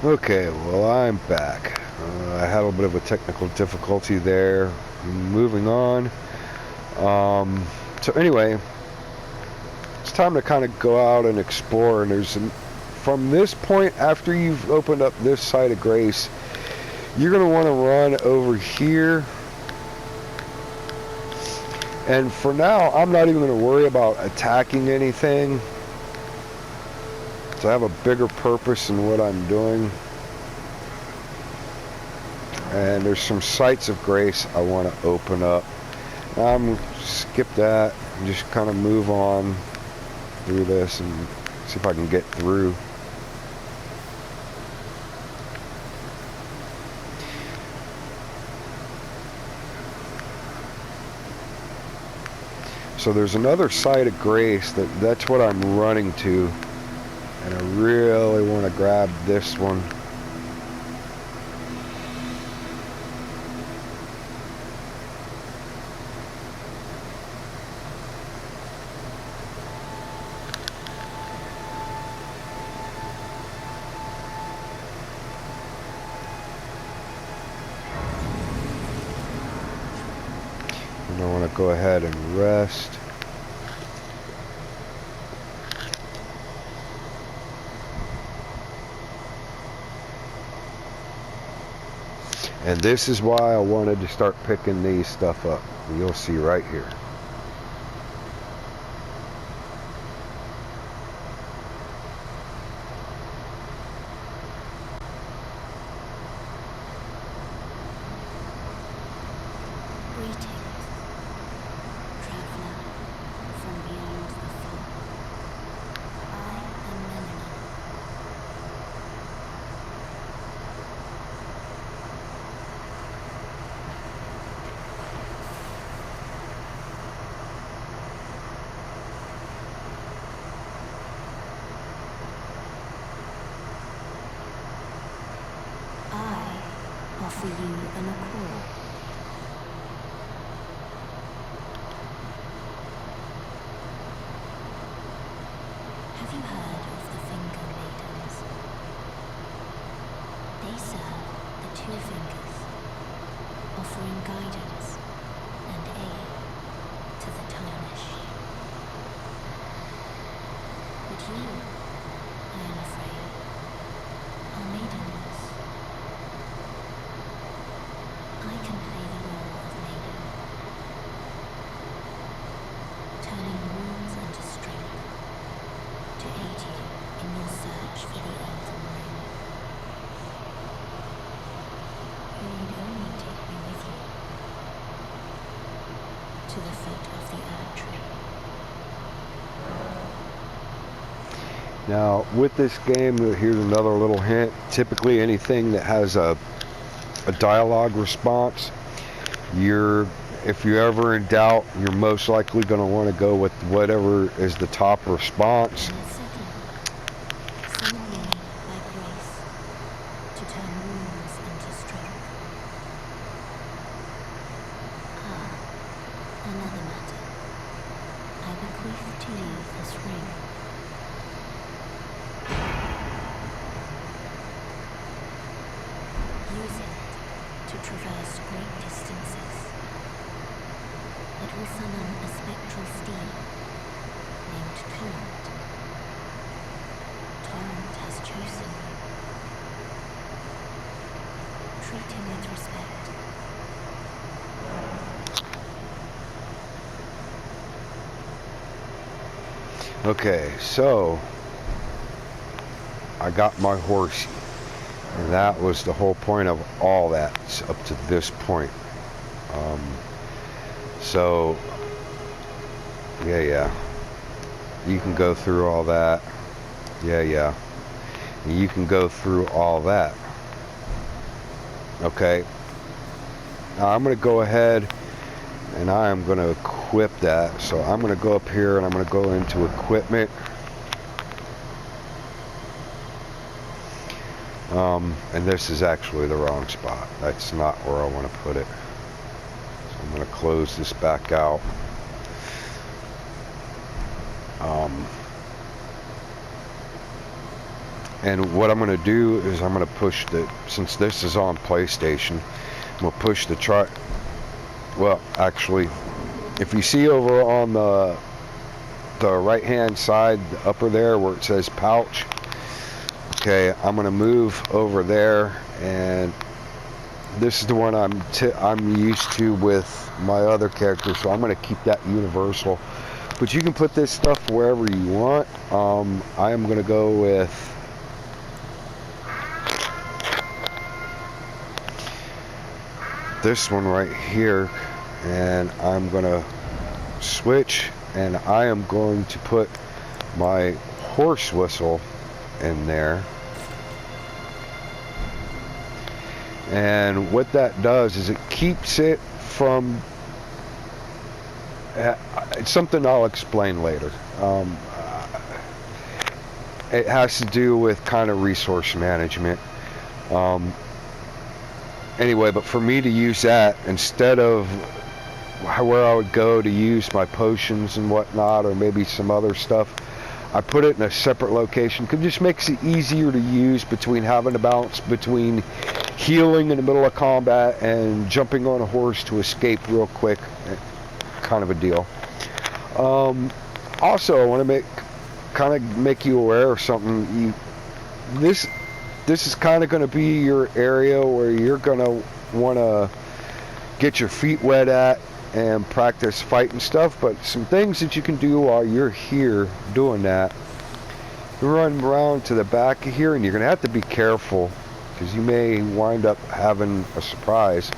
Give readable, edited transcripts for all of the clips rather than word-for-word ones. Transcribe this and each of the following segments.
Okay, well, I'm back. I had a little bit of a technical difficulty there. Moving on. So anyway, it's time to kind of go out and explore. And from this point, after you've opened up this side of Grace, you're going to want to run over here. And for now, I'm not even going to worry about attacking anything. So I have a bigger purpose in what I'm doing. And there's some sites of grace I want to open up. I'm skip that and just kind of move on through this and see if I can get through. So there's another site of grace that's what I'm running to, and I really want to grab this one. And I want to go ahead and rest. And this is why I wanted to start picking these stuff up. You'll see right here. Offer you an accord. Have you heard of the Finger Maidens? They serve the two fingers, offering guidance and aid to the tarnished. But you, I am afraid, are maidenless. I can play the role of maiden, turning wounds into strength to aid you in your search for the Elden Ring. You need only take me with you to the foot of the Erd Tree. Now, with this game, here's another little hint. Typically, anything that has a dialogue response, if you're ever in doubt, you're most likely going to want to go with whatever is the top response. Another matter. I bequeath to you this ring. Use it to traverse great distances. It will summon a spectral steed named Torrent. Torrent has chosen you. Treat him with respect. Okay, so I got my horsey, and that was the whole point of all that up to this point. So yeah, you can go through all that. Yeah, you can go through all that. Okay, now I'm going to go ahead and I am going to equip that. So I'm going to go up here and I'm going to go into equipment. And this is actually the wrong spot. That's not where I want to put it. So I'm going to close this back out. And what I'm going to do is I'm going to push the, since this is on PlayStation, I'm going to push the well, actually, if you see over on the right hand side, the upper there where it says pouch, okay, I'm going to move over there, and this is the one I'm used to with my other characters, so I'm going to keep that universal. But you can put this stuff wherever you want. I am going to go with this one right here, and I'm going to switch, and I am going to put my horse whistle in there. And what that does is it keeps it from, it's something I'll explain later. It has to do with kind of resource management. Anyway, but for me to use that instead of where I would go to use my potions and whatnot, or maybe some other stuff, I put it in a separate location, because it just makes it easier to use between having to balance between healing in the middle of combat and jumping on a horse to escape real quick, kind of a deal. Also, I want to make you aware of something. This is kind of going to be your area where you're going to want to get your feet wet at and practice fighting stuff, but some things that you can do while you're here doing that, you run around to the back of here, and you're going to have to be careful, because you may wind up having a surprise.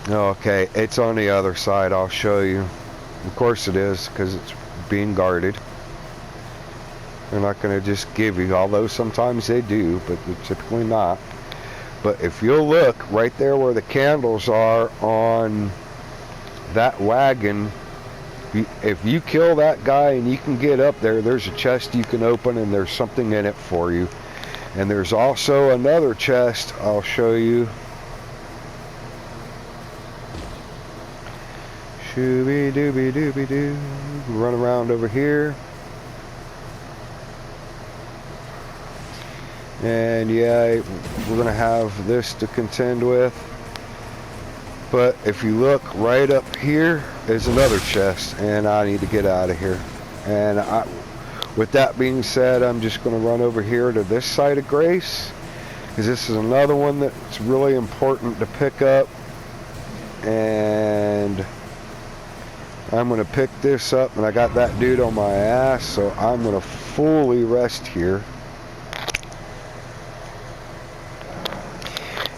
Okay, it's on the other side. I'll show you. Of course it is, because it's being guarded. They're not going to just give you, although sometimes they do, but they're typically not. But if you'll look right there where the candles are on that wagon, if you kill that guy and you can get up there, there's a chest you can open, and there's something in it for you. And there's also another chest I'll show you. Shooby dooby dooby doo. Run around over here. And yeah, we're going to have this to contend with. But if you look right up here is another chest, and I need to get out of here. And with that being said, I'm just going to run over here to this side of Grace, because this is another one that's really important to pick up. And I'm going to pick this up, and I got that dude on my ass, so I'm going to fully rest here.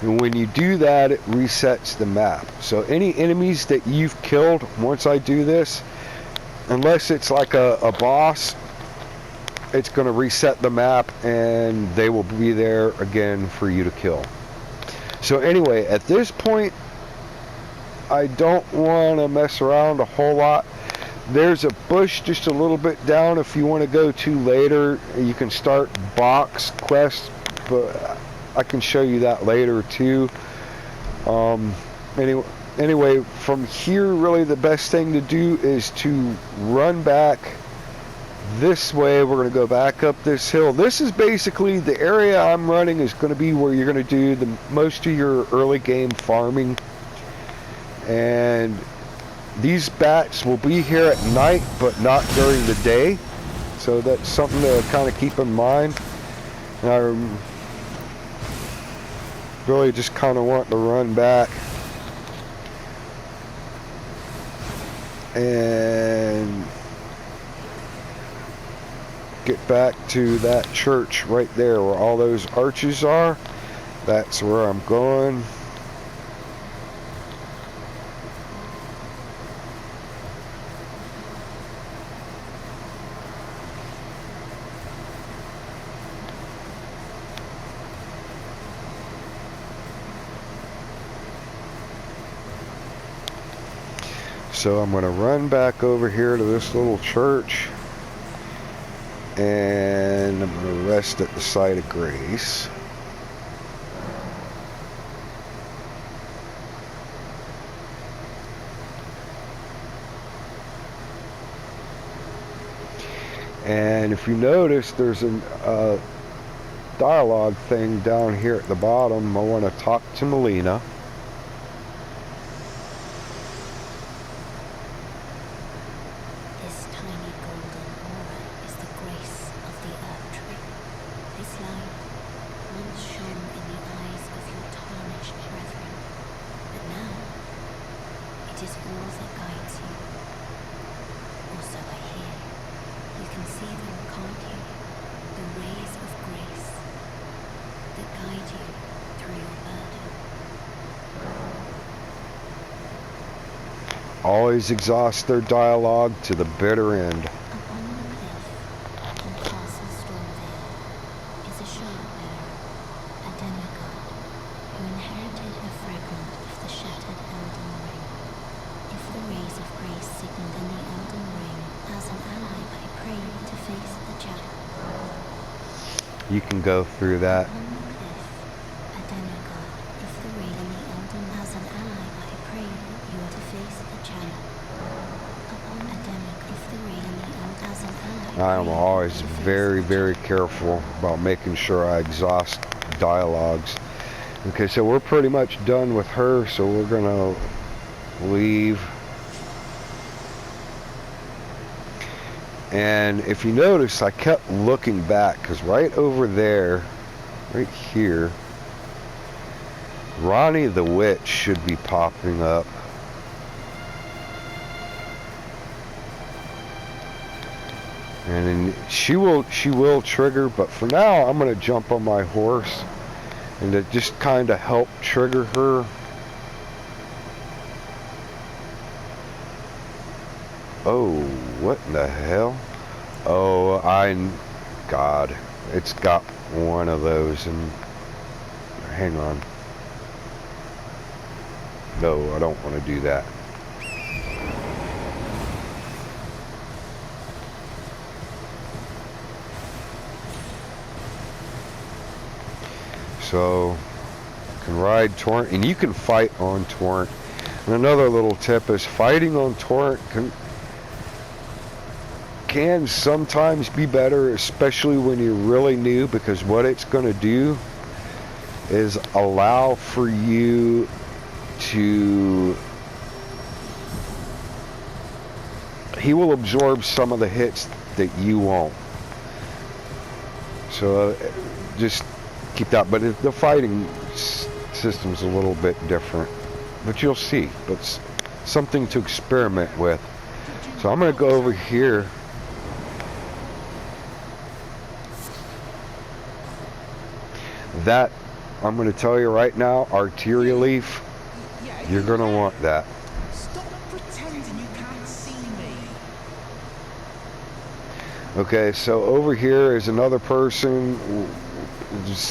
And when you do that, it resets the map. So any enemies that you've killed, once I do this, unless it's like a boss, it's going to reset the map, and they will be there again for you to kill. So anyway, at this point, I don't want to mess around a whole lot. There's a bush just a little bit down if you want to go to later. You can start box quests, but I can show you that later too. Anyway, from here, really the best thing to do is to run back this way. We're going to go back up this hill. This is basically the area I'm running is going to be where you're going to do the most of your early game farming. And these bats will be here at night, but not during the day. So that's something to kind of keep in mind. And I really just kind of want to run back and get back to that church right there where all those arches are. That's where I'm going. So I'm going to run back over here to this little church, and I'm going to rest at the site of Grace. And if you notice, there's a dialogue thing down here at the bottom. I want to talk to Melina. This tiny golden aura is the grace of the earth tree. This light once shone in the eyes of your tarnished brethren, but now it is all that guides you. Also I hear, you can see them, can't you? The rays of grace that guide you through your burden. Always exhaust their dialogue to the bitter end. Upon the cliff in Castle Stormvale is a shard-bearer, a demigod, who inherited a fragment of the shattered Elden Ring. If the rays of grace signaled in the Elden Ring, as an ally I pray you to face the channel. You can go through that. Upon the cliff, a demigod, if the ray in the Elden as an ally I pray you to face the channel. Upon a demigod, if the ray in the Elden as an ally I am always very, very careful about making sure I exhaust dialogues. Okay, so we're pretty much done with her, so we're gonna leave. And if you notice, I kept looking back, because right over there, right here, Ronnie the Witch should be popping up. And then she will trigger, but for now I'm gonna jump on my horse and to just kind of help trigger her. Oh, what in the hell? Oh, God, it's got one of those, and hang on. No, I don't want to do that. So, you can ride Torrent, and you can fight on Torrent. And another little tip is fighting on Torrent can sometimes be better, especially when you're really new, because what it's going to do is allow for you to... He will absorb some of the hits that you won't. So just keep that. But the fighting system's a little bit different. But you'll see. But it's something to experiment with. So I'm going to go over here. That, I'm going to tell you right now, Arteria Leaf, you're going to want that. Stop pretending you can't see me. Okay, so over here is another person,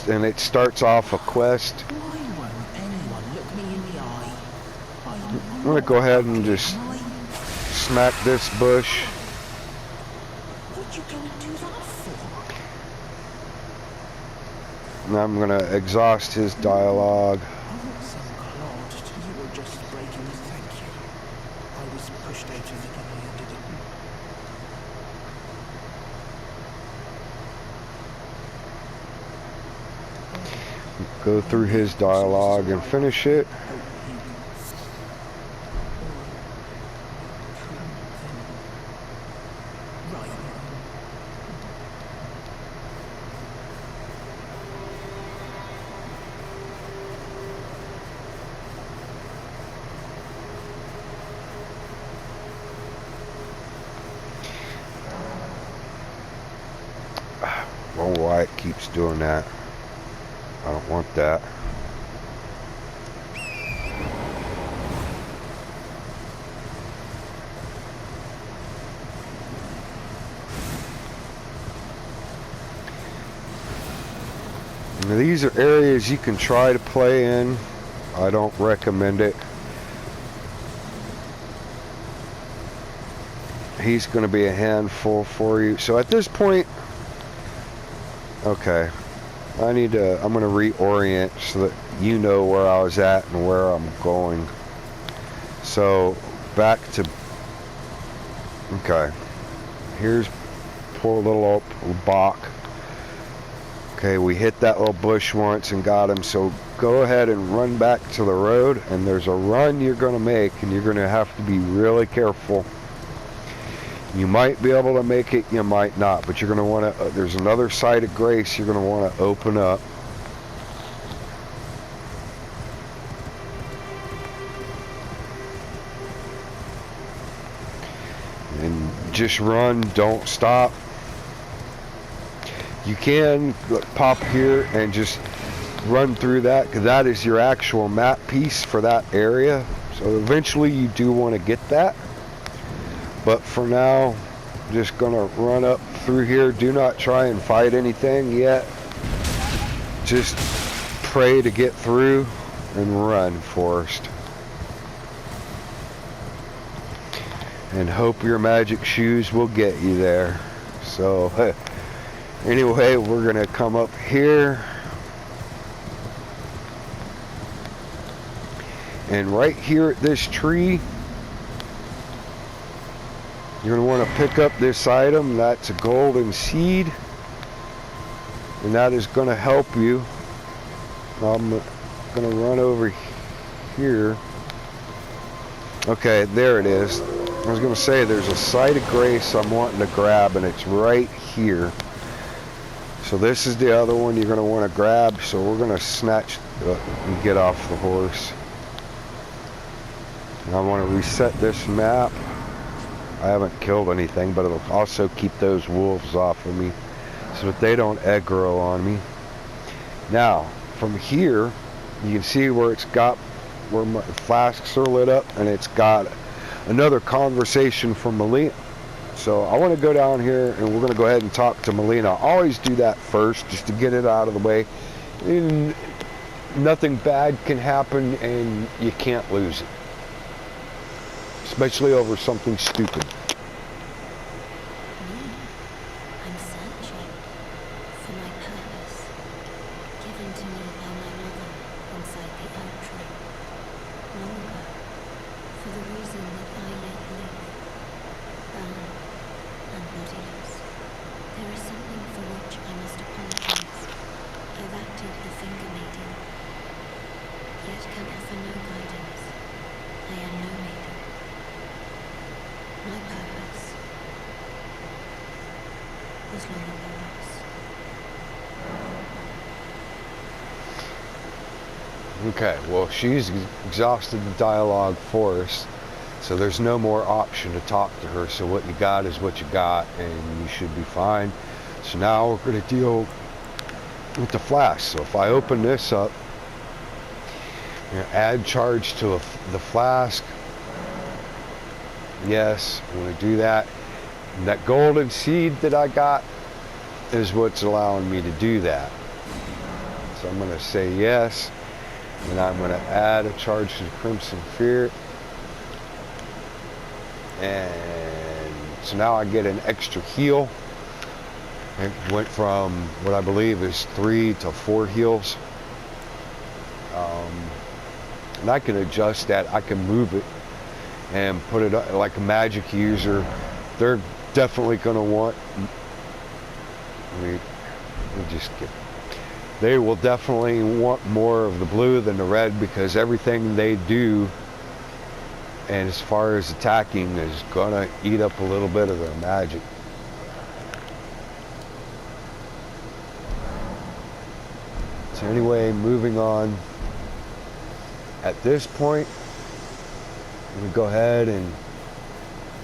and it starts off a quest. Why won't anyone look me in the eye? I'm going to go ahead and just smack this bush. What'd you go and do that for? And I'm going to exhaust his dialogue. I was so clogged. You were just breaking the thank you. I was pushed out of the eye and didn't. Go through his dialogue and finish it. I don't know why it keeps doing that. I don't want that. Now, these are areas you can try to play in. I don't recommend it. He's going to be a handful for you. So at this point, okay, I'm going to reorient so that you know where I was at and where I'm going. So back to, okay, here's poor little Bach. Okay, we hit that little bush once and got him, so go ahead and run back to the road, and there's a run you're going to make, and you're going to have to be really careful. You might be able to make it, you might not, but you're going to want to, there's another side of grace you're going to want to open up. And just run, don't stop. You can pop here and just run through that, because that is your actual map piece for that area. So eventually you do want to get that. But for now, just going to run up through here. Do not try and fight anything yet. Just pray to get through and run, Forrest. And hope your magic shoes will get you there. So anyway, we're going to come up here. And right here at this tree, you're going to want to pick up this item. That's a golden seed. And that is going to help you. I'm going to run over here. Okay, there it is. I was going to say there's a site of grace I'm wanting to grab, and it's right here. So this is the other one you're going to want to grab. So we're going to snatch and get off the horse. And I want to reset this map. I haven't killed anything, but it'll also keep those wolves off of me so that they don't aggro on me. Now, from here, you can see where it's got, where my flasks are lit up, and it's got another conversation from Melina. So I want to go down here, and we're going to go ahead and talk to Melina. I always do that first, just to get it out of the way. And nothing bad can happen, and you can't lose it. Especially over something stupid. I'm searching for my purpose, given to me by my mother inside the oak tree. Long ago, for the reason that I yet live, bound and bodiless. There is something for which I must apologize. I've acted the finger maiden, yet can offer no guidance. I am no maiden. My purpose was long ago lost. Okay, well, she's exhausted the dialogue for us, so there's no more option to talk to her. So what you got is what you got, and you should be fine. So now we're going to deal with the flask. So if I open this up, add charge to the flask. Yes, I'm going to do that. And that golden seed that I got is what's allowing me to do that. So I'm going to say yes. And I'm going to add a charge to the Crimson Fear. And so now I get an extra heal. It went from what I believe is 3 to 4 heals. And I can adjust that. I can move it and put it like a magic user. They're definitely going to want, they will definitely want more of the blue than the red, because everything they do, and as far as attacking, is going to eat up a little bit of their magic. So anyway, moving on. At this point, we go ahead and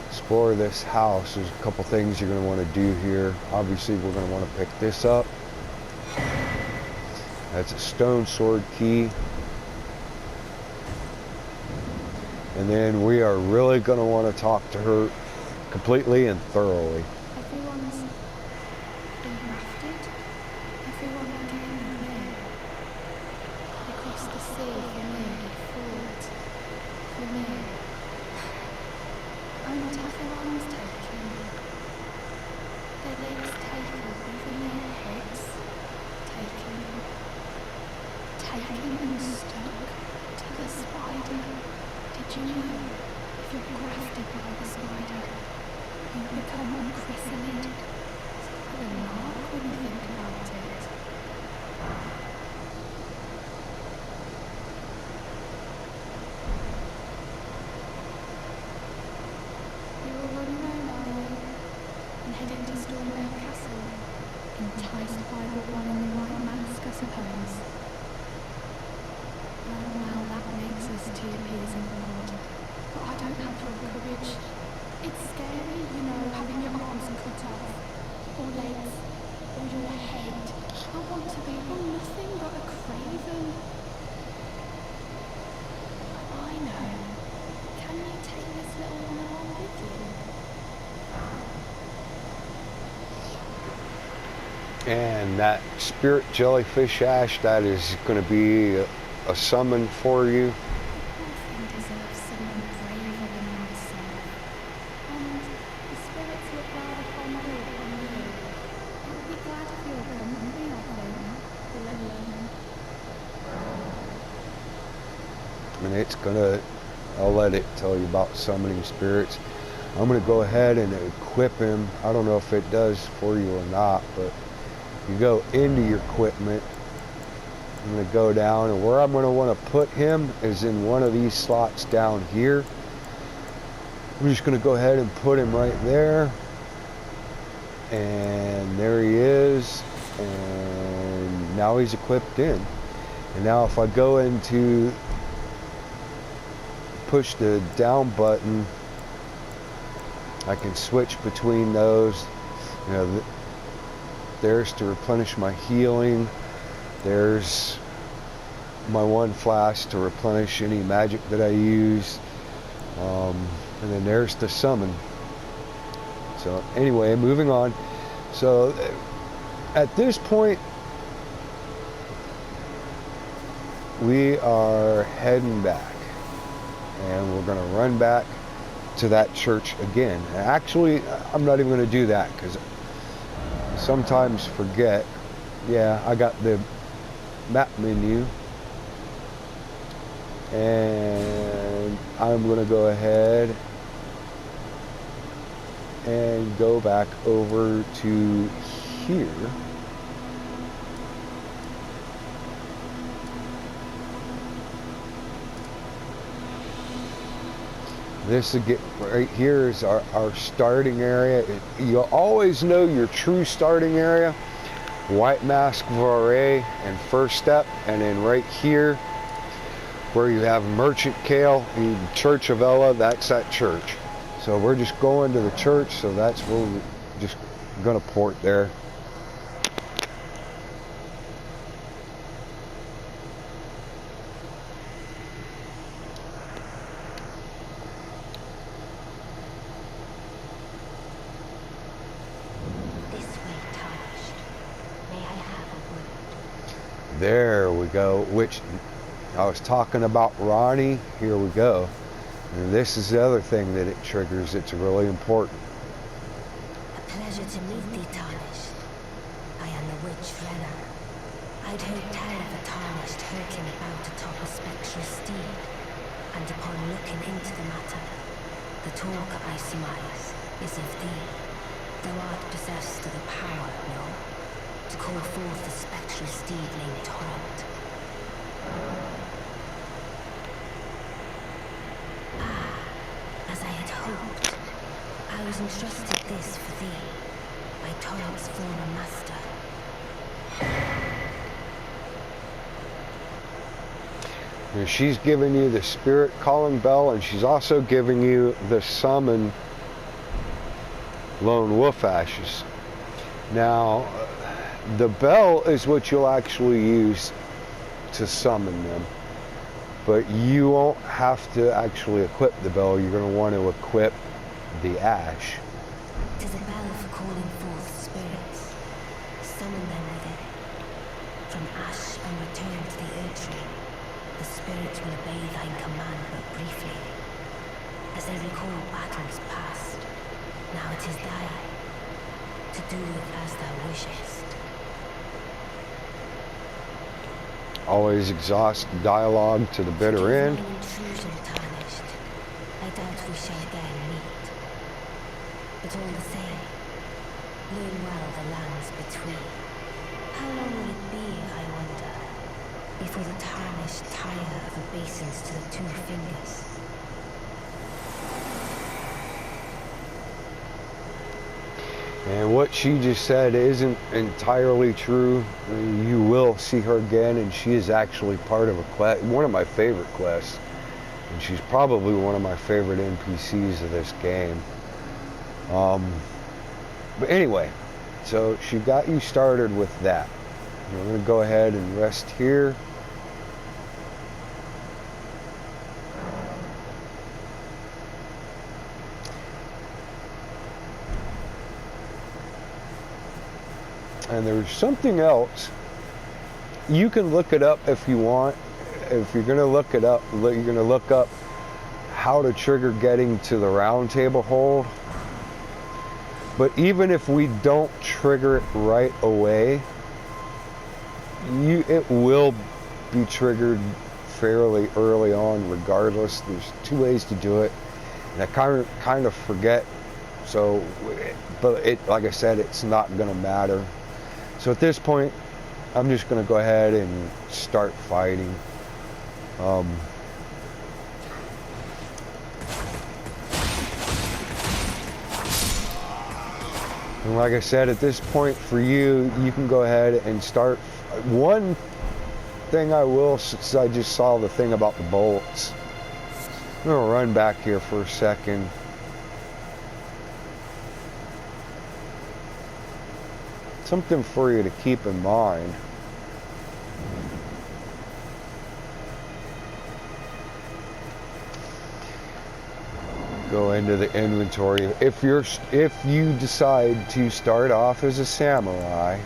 explore this house. There's a couple things you're going to want to do here. Obviously, we're going to want to pick this up. That's a stone sword key. And then we are really going to want to talk to her completely and thoroughly. Everyone's been grafted. Everyone came with me. Across the sea for me, forward for me. Oh, not everyone's taken. Their legs taken, even their heads taken. Taken and stuck to the spider. Did you know, if you're grafted by the spider, you become unchrysalid, darker than dark when you think about it. You're all on your own, are you? And heading to Stormvale Castle, enticed by the one in the white mask, I suppose. Oh, well, that makes us two peas in the pod. But I don't have your courage. It's scary, you know, having your arms cut off, or legs, or your head. I want to be nothing but a craven. I know. Can you take this little one along with you? And that spirit jellyfish ash, that is going to be a summon for you. The poor thing deserves someone braver than myself. And the spirits look rather fondly upon you. It would be glad of your company, I think, the little one. And it's going to, I'll let it tell you about summoning spirits. I'm going to go ahead and equip him. I don't know if it does for you or not, but you go into your equipment. I'm going to go down, and where I'm going to want to put him is in one of these slots down here. I'm just going to go ahead and put him right there. And there he is. And now he's equipped in. And now if I go into push the down button, I can switch between those. You know, there's to replenish my healing. There's my one flask to replenish any magic that I use. And then there's the summon. So anyway, moving on. So at this point, we are heading back. And we're going to run back to that church again. Actually, I'm not even going to do that because sometimes forget. Yeah, I got the map menu, and I'm going to go ahead and go back over to here. This again, right here is our starting area. You'll always know your true starting area. White Mask Varé and First Step, and then right here where you have Merchant Kale and Church of Ella, that's that church. So we're just going to the church, so that's where we're just gonna port there. There we go, which I was talking about Ronnie. Here we go. And this is the other thing that it triggers. It's really important. A pleasure to meet thee, Tarnished. I am the witch Renna. I'd heard tell of a Tarnished hurting about atop a spectral steed, and upon looking into the matter, the talk I surmise is of thee. Thou art possessed of the power, no? To call forth the spectral steed named Torrent. As I had hoped, I was entrusted this for thee, by Torrent's former master. And she's giving you the spirit calling bell, and she's also giving you the summon lone wolf ashes. Now, the bell is what you'll actually use to summon them. But you won't have to actually equip the bell. You're going to want to equip the ash. 'Tis a bell for calling forth spirits. Summon them with it. From ash and return to the earth tree, the spirits will obey thine command but briefly. As they recall battles past, now it is thine to do with as thou wishest. Always exhaust dialogue to the bitter end. Forgive mine intrusion, Tarnished. I doubt we shall again meet. But all the same, Learn well the lands between. How long will it be, I wonder, before the tarnished tire of obeisance to the two fingers? And what she just said isn't entirely true. You will see her again, and she is actually part of a quest, one of my favorite quests. And she's probably one of my favorite NPCs of this game. But anyway, so she got you started with that. We're going to go ahead and rest here. And there's something else. You can look it up if you want. If you're going to look it up, you're going to look up how to trigger getting to the round table hold. But even if we don't trigger it right away, it will be triggered fairly early on regardless. There's two ways to do it, and I kind of forget. So, but like I said, it's not going to matter. So at this point, I'm just going to go ahead and start fighting. And like I said, at this point for you, you can go ahead and start. One thing I will, since I just saw the thing about the bolts, I'm going to run back here for a second. Something for you to keep in mind. Go into the inventory. If you decide to start off as a samurai,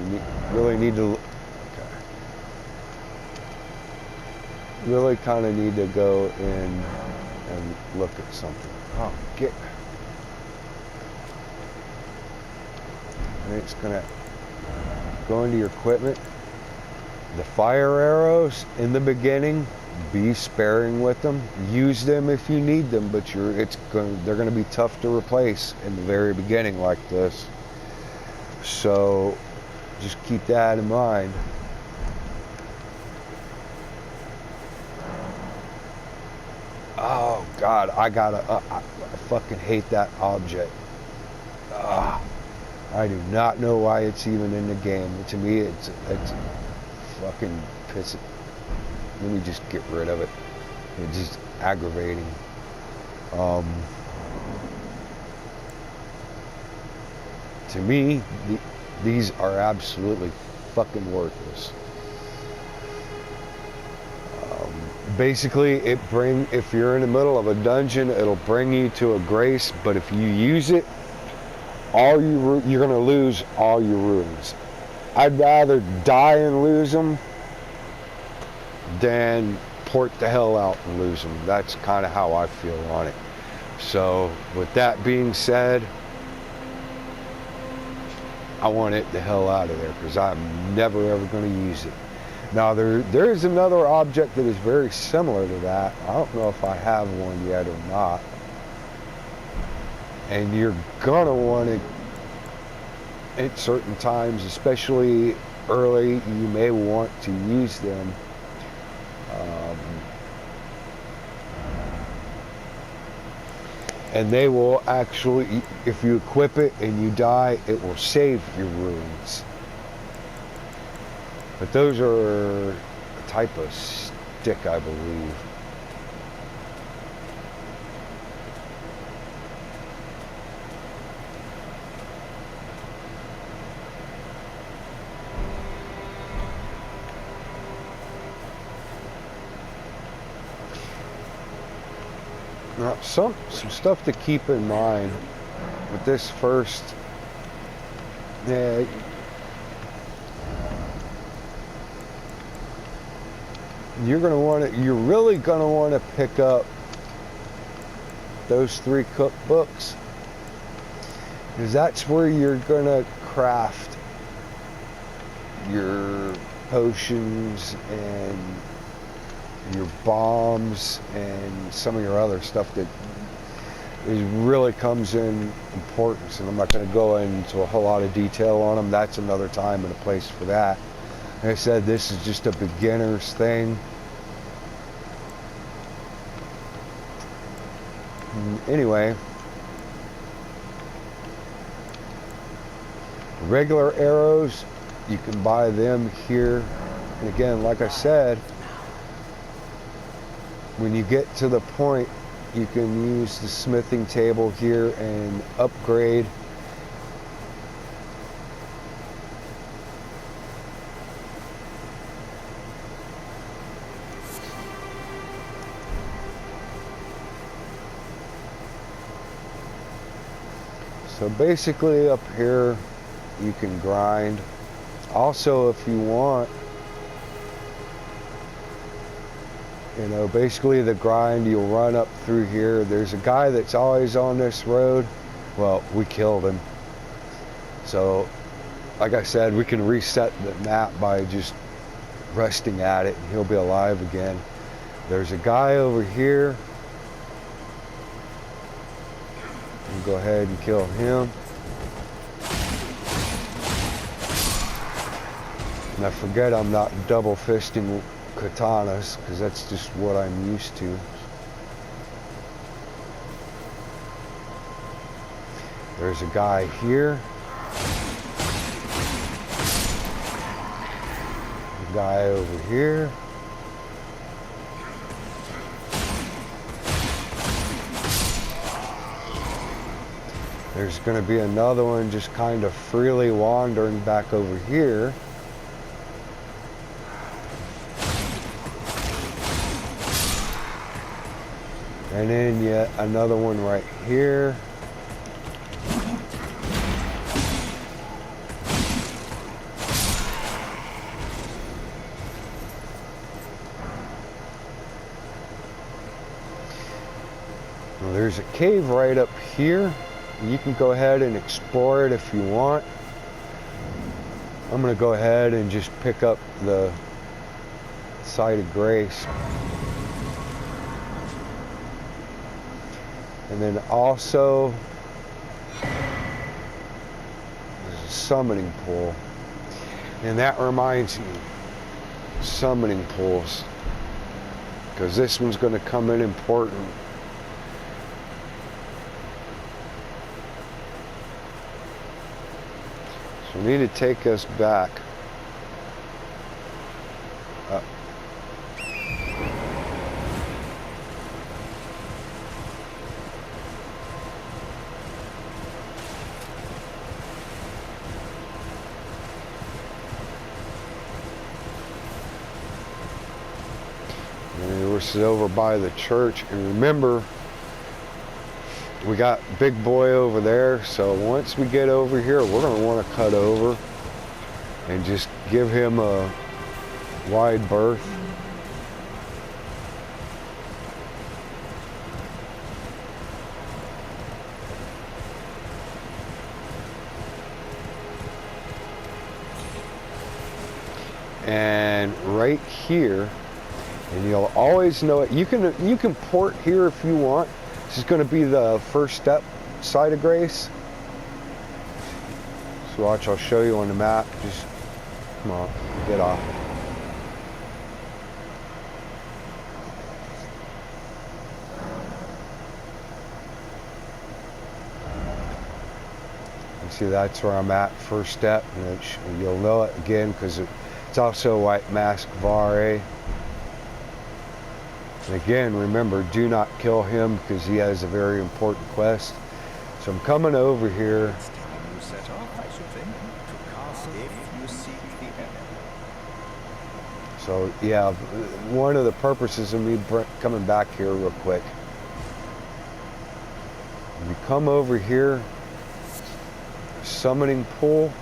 you really need to really kind of need to go in and look at something. Oh, and it's gonna go into your equipment. The fire arrows in the beginning, be sparing with them. Use them if you need them, but they're gonna be tough to replace in the very beginning like this. So just keep that in mind. Oh God, I fucking hate that object. I do not know why it's even in the game. To me, it's fucking pissing. Let me just get rid of it. It's just aggravating. To me, these are absolutely fucking worthless. Basically, if you're in the middle of a dungeon, it'll bring you to a grace, but if you use it, you're gonna lose all your runes. I'd rather die and lose them than port the hell out and lose them. That's kind of how I feel on it. So with that being said, I want it the hell out of there because I'm never ever going to use it. Now there is another object that is very similar to that. I don't know if I have one yet or not. And you're gonna want it at certain times, especially early. You may want to use them. And they will actually, if you equip it and you die, it will save your runes. But those are a type of stick, I believe. Now, some stuff to keep in mind with this first. Yeah, you're really gonna want to pick up those 3 cookbooks, because that's where you're gonna craft your potions and your bombs and some of your other stuff that is really comes in importance, and I'm not going to go into a whole lot of detail on them. That's another time and a place for that. Like I said, this is just a beginner's thing. Anyway, regular arrows, you can buy them here. And again, like I said, when you get to the point, you can use the smithing table here and upgrade. So basically up here you can grind. Also, if you want, you know, basically the grind, you'll run up through here. There's a guy that's always on this road. Well, we killed him. So, like I said, we can reset the map by just resting at it, and he'll be alive again. There's a guy over here. We'll go ahead and kill him. And I forget I'm not double fisting katanas, because that's just what I'm used to. There's a guy here. A guy over here. There's going to be another one just kind of freely wandering back over here. And then yet another one right here. Well, there's a cave right up here. You can go ahead and explore it if you want. I'm going to go ahead and just pick up the Site of Grace. And then also, there's a summoning pool. And that reminds me, summoning pools. Because this one's going to come in important. So we need to take us back. This is over by the church, and remember, we got Big Boy over there, so once we get over here, we're going to want to cut over and just give him a wide berth. And right here, and you'll always know it. You can port here if you want. This is going to be the first step, Site of Grace. So watch, I'll show you on the map. Just come on, get off. You see, that's where I'm at, first step, and you'll know it again because it's also White Mask Vare. And again, remember, do not kill him because he has a very important quest. So I'm coming over here. It's time you set off, I should think, to cast if you seek the enemy. So yeah, one of the purposes of me coming back here real quick. When you come over here, summoning pool.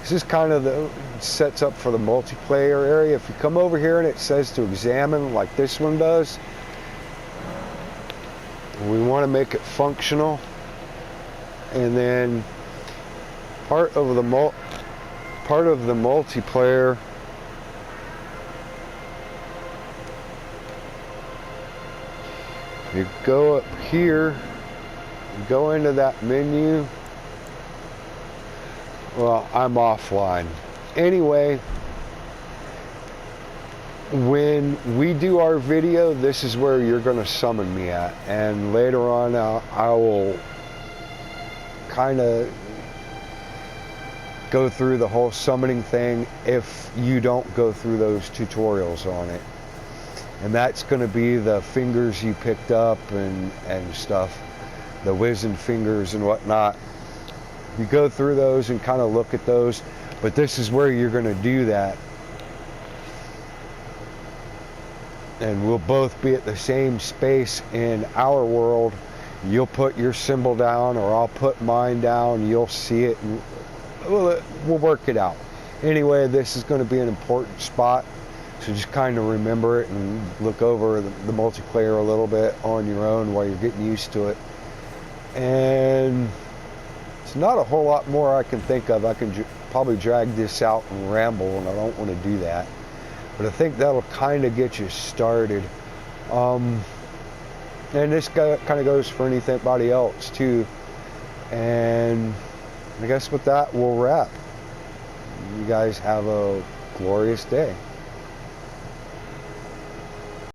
This is kind of the sets up for the multiplayer area. If you come over here and it says to examine like this one does, we want to make it functional. And then part of the multiplayer, you go up here go into that menu. Well, I'm offline. Anyway, when we do our video, this is where you're going to summon me at. And later on, I will kind of go through the whole summoning thing if you don't go through those tutorials on it. And that's going to be the fingers you picked up and stuff, the wizened fingers and whatnot. You go through those and kind of look at those, but this is where you're going to do that. And we'll both be at the same space in our world. You'll put your symbol down, or I'll put mine down. You'll see it, and we'll work it out. Anyway, this is going to be an important spot, so just kind of remember it and look over the multiplayer a little bit on your own while you're getting used to it. And it's not a whole lot more I can think of. I can probably drag this out and ramble, and I don't want to do that. But I think that'll kind of get you started. And this kind of goes for anybody else too. And I guess with that, we'll wrap. You guys have a glorious day.